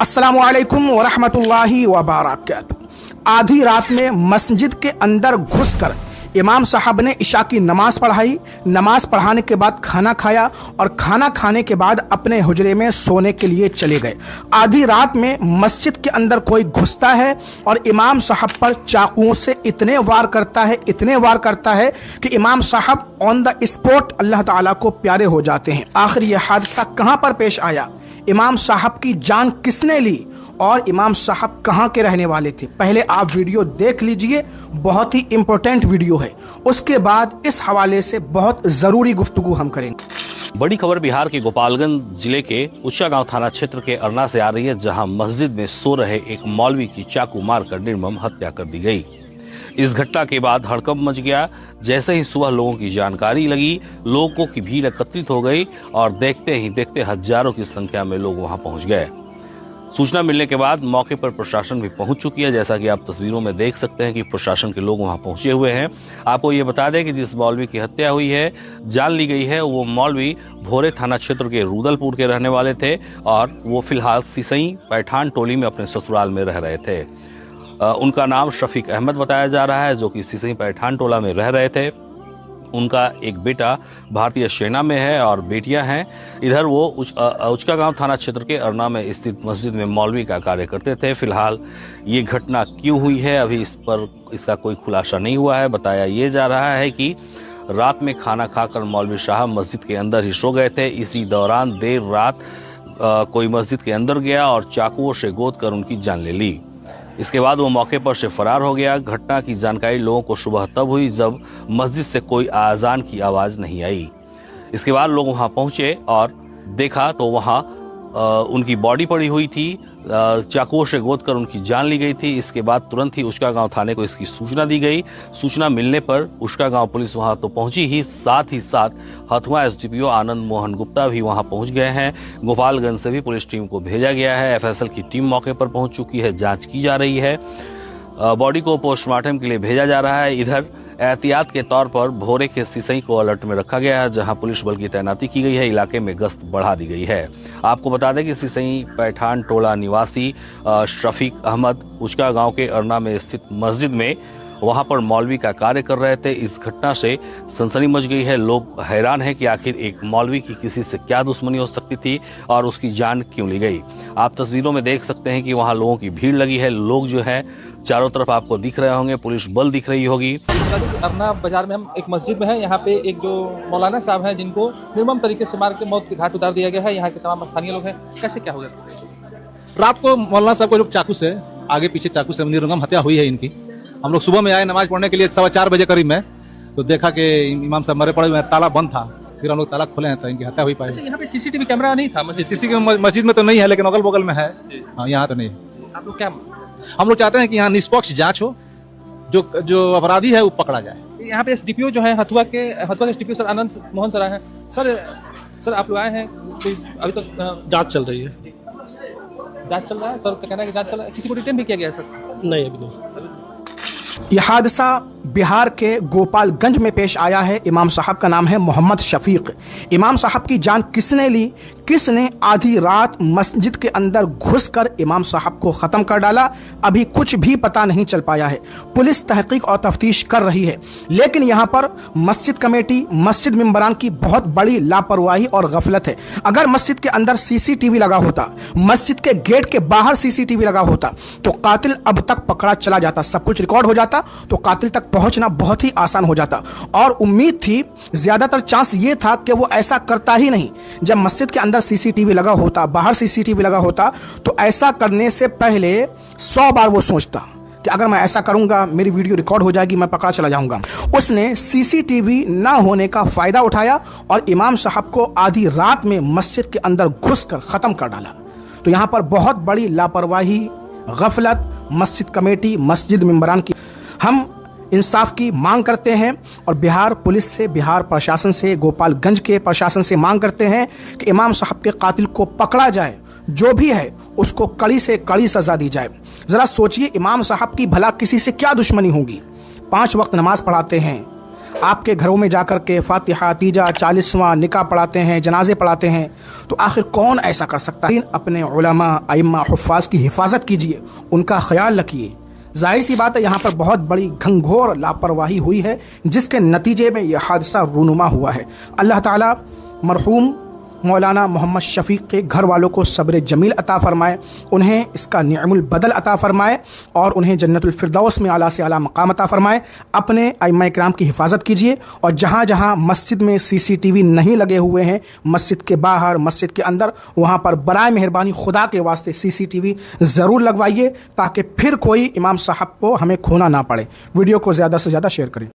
अस्सलामुअलैकुम वरहमतुल्लाहि वबरकातुहू। आधी रात में मस्जिद के अंदर घुसकर इमाम साहब ने इशा की नमाज पढ़ाई। नमाज पढ़ाने के बाद खाना खाया और खाना खाने के बाद अपने हुजरे में सोने के लिए चले गए। आधी रात में मस्जिद के अंदर कोई घुसता है और इमाम साहब पर चाकुओं से इतने वार करता है कि इमाम साहब ऑन द स्पॉट अल्लाह ताला को प्यारे हो जाते हैं। आखिर यह हादसा कहां पर पेश आया, इमाम साहब की जान किसने ली और इमाम साहब कहां के रहने वाले थे, पहले आप वीडियो देख लीजिए। बहुत ही इंपॉर्टेंट वीडियो है। उसके बाद इस हवाले से बहुत जरूरी गुफ्तगू हम करेंगे। बड़ी खबर बिहार के गोपालगंज जिले के उच्चा गांव थाना क्षेत्र के अरना से आ रही है, जहां मस्जिद में सो रहे एक मौलवी की चाकू मारकर निर्मम हत्या कर दी गई। इस घटना के बाद हड़कंप मच गया। जैसे ही सुबह लोगों की जानकारी लगी, लोगों की भीड़ एकत्रित हो गई और देखते ही देखते हजारों की संख्या में लोग वहां पहुंच गए। सूचना मिलने के बाद मौके पर प्रशासन भी पहुंच चुकी है। जैसा कि आप तस्वीरों में देख सकते हैं कि प्रशासन के लोग वहां पहुंचे हुए हैं। आपको ये बता दें कि जिस मौलवी की हत्या हुई है, जान ली गई है, वो मौलवी भोरे थाना क्षेत्र के रुदलपुर के रहने वाले थे और वो फिलहाल सिसई पैठान टोली में अपने ससुराल में रह रहे थे। उनका नाम शफीक अहमद बताया जा रहा है, जो कि सिसई पैठान टोला में रह रहे थे। उनका एक बेटा भारतीय सेना में है और बेटियां हैं। इधर वो उचका गांव थाना क्षेत्र के अरना में स्थित मस्जिद में मौलवी का कार्य करते थे। फिलहाल ये घटना क्यों हुई है, अभी इस पर इसका कोई खुलासा नहीं हुआ है। बताया ये जा रहा है कि रात में खाना खाकर मौलवी साहब मस्जिद के अंदर ही सो गए थे। इसी दौरान देर रात कोई मस्जिद के अंदर गया और चाकुओं से गोद कर उनकी जान ले ली। इसके बाद वो मौके पर से फरार हो गया। घटना की जानकारी लोगों को सुबह तब हुई जब मस्जिद से कोई आज़ान की आवाज़ नहीं आई। इसके बाद लोग वहां पहुंचे और देखा तो वहां उनकी बॉडी पड़ी हुई थी, चाकुओं से गोद कर उनकी जान ली गई थी। इसके बाद तुरंत ही उचका गांव थाने को इसकी सूचना दी गई। सूचना मिलने पर उचका गांव पुलिस वहां तो पहुंची ही साथ हथुआ एसडीपीओ आनंद मोहन गुप्ता भी वहां पहुंच गए हैं। गोपालगंज से भी पुलिस टीम को भेजा गया है। एफएसएल की टीम मौके पर पहुंच चुकी है, जांच की जा रही है। बॉडी को पोस्टमार्टम के लिए भेजा जा रहा है। इधर एहतियात के तौर पर भोरे के सिसई को अलर्ट में रखा गया है, जहां पुलिस बल की तैनाती की गई है। इलाके में गश्त बढ़ा दी गई है। आपको बता दें कि सिसई पैठान टोला निवासी शफीक अहमद उचका गांव के अरना में स्थित मस्जिद में वहां पर मौलवी का कार्य कर रहे थे। इस घटना से सनसनी मच गई है। लोग हैरान हैं कि आखिर एक मौलवी की किसी से क्या दुश्मनी हो सकती थी और उसकी जान क्यों ली गई। आप तस्वीरों में देख सकते हैं कि वहां लोगों की भीड़ लगी है। लोग जो है चारों तरफ आपको दिख रहे होंगे, पुलिस बल दिख रही होगी। अरना बाजार में हम एक मस्जिद में है। यहाँ पे एक जो मौलाना साहब हैं, जिनको निर्मम तरीके से मार के मौत के घाट उतार दिया गया है। यहाँ के तमाम स्थानीय लोग हैं। कैसे क्या हो गया? रात को मौलाना साहब को लोग चाकू से आगे पीछे चाकू से निर्मम हत्या हुई है इनकी। हम लोग सुबह में आए नमाज पढ़ने के लिए 4:15 बजे करीब में, तो देखा कि इमाम साहब मरे पड़े हुए, ताला बंद था। फिर हम लोग ताला खोले हैं तो इनकी हत्या हुई पाई। यहाँ पे सीसीटीवी कैमरा नहीं था मस्जिद? मस्जिद में तो नहीं है, लेकिन अगल बगल में है। हाँ, यहाँ तो नहीं। आप लोग क्या, हम लोग चाहते हैं कि यहाँ निष्पक्ष जांच हो, जो अपराधी है वो पकड़ा जाए। यहाँ पे एसडीपीओ जो है हथुआ के SDPO sir Anand Mohan sir हैं। सर आप लोग आए हैं, अभी तक जांच चल रही है। जांच चल रहा है सर, क्या कहना है कि जांच चल रहा है? किसी को डिटेन भी किया गया है सर? नहीं, अभी नहीं। यह हादसा बिहार के गोपालगंज में पेश आया है। इमाम साहब का नाम है मोहम्मद शफीक। इमाम साहब की जान किसने ली, किसने आधी रात मस्जिद के अंदर घुसकर इमाम साहब को ख़त्म कर डाला, अभी कुछ भी पता नहीं चल पाया है। पुलिस तहकीक और तफ्तीश कर रही है, लेकिन यहाँ पर मस्जिद कमेटी, मस्जिद मेंबरान की बहुत बड़ी लापरवाही और गफलत है। अगर मस्जिद के अंदर सीसीटीवी लगा होता, मस्जिद के गेट के बाहर सीसीटीवी लगा होता, तो कातिल अब तक पकड़ा चला जाता, सब कुछ रिकॉर्ड हो जाता, तो कातिल तक पहुंचना बहुत ही आसान हो जाता। और उम्मीद थी, ज्यादातर चांस ये था कि वो ऐसा करता ही नहीं। जब मस्जिद के अंदर सीसीटीवी लगा होता, बाहर सीसीटीवी लगा होता, तो ऐसा करने से पहले 100 बार वो सोचता कि अगर मैं ऐसा करूंगा मेरी वीडियो रिकॉर्ड हो जाएगी, मैं पकड़ा चला जाऊंगा। उसने सीसीटीवी ना होने का फायदा उठाया और इमाम साहब को आधी रात में मस्जिद के अंदर घुसकर खत्म कर डाला। तो यहां पर बहुत बड़ी लापरवाही, गफलत मस्जिद कमेटी, मस्जिद मेंबरान की। हम इंसाफ की मांग करते हैं और बिहार पुलिस से, बिहार प्रशासन से, गोपालगंज के प्रशासन से मांग करते हैं कि इमाम साहब के कातिल को पकड़ा जाए। जो भी है उसको कड़ी से कड़ी सजा दी जाए। जरा सोचिए, इमाम साहब की भला किसी से क्या दुश्मनी होगी? 5 वक्त नमाज पढ़ाते हैं, आपके घरों में जाकर के फातिहा, तीजा, 40वां, निकाह पढ़ाते हैं, जनाजे पढ़ाते हैं, तो आखिर कौन ऐसा कर सकता है? अपने उलमा, अइम्मा, हुफ़्फ़ाज़ की हिफाजत कीजिए, उनका ख्याल रखिए। जाहिर सी बात है यहाँ पर बहुत बड़ी घंघोर लापरवाही हुई है, जिसके नतीजे में यह हादसा रूनुमा हुआ है। अल्लाह ताला मरहूम मौलाना मोहम्मद शफ़ीक़ के घर वालों को सब्र जमील अता फ़रमाए, उन्हें इसका निअमुल बदल अता फ़रमाए और उन्हें जन्नतुल फ़िरदौस में आला से आला मकाम अता फ़रमाए। अपने अइम्मा किराम की हिफाजत कीजिए और जहाँ जहाँ मस्जिद में CCTV नहीं लगे हुए हैं, मस्जिद के बाहर, मस्जिद के अंदर, वहाँ पर बराए मेहरबानी खुदा के वास्ते CCTV ज़रूर लगवाइए, ताकि फिर कोई इमाम साहब को हमें खोना ना पड़े। वीडियो को ज़्यादा से ज़्यादा शेयर करें।